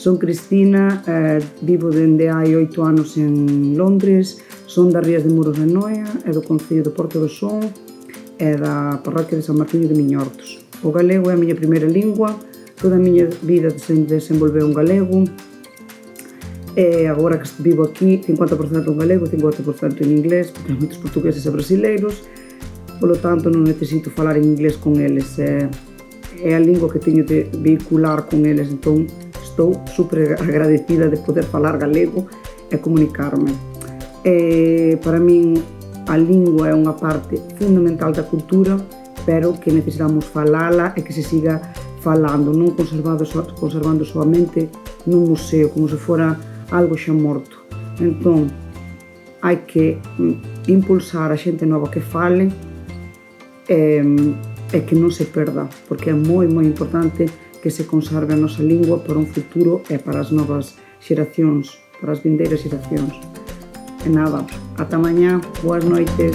Son Cristina, vivo dende hai 8 anos en Londres, son das Rías de Muros de Noia e do concello de Porto do Son e da parroquia de San Martiño de Miñortos. O galego é a miña primeira lingua, toda a miña vida se desenvolveu en galego e agora que vivo aquí 50% en galego, 50% en inglés, porque hai moitos portugueses e brasileiros, polo tanto non necesito falar en inglés con eles, é a lingua que teño de vehicular con eles, entón estou super agradecida de poder falar galego e comunicarme. Para min a lingua é unha parte fundamental da cultura, pero que necesitamos falala e que se siga falando, non conservando soamente nun museo, como se fora algo xa morto. Entón, hai que impulsar a xente nova que fale e que non se perda, porque é moi importante que se conserve a nosa lingua para un futuro e para as novas xeracións, para as vindeiras xeracións. E nada, ata mañá, boas noites.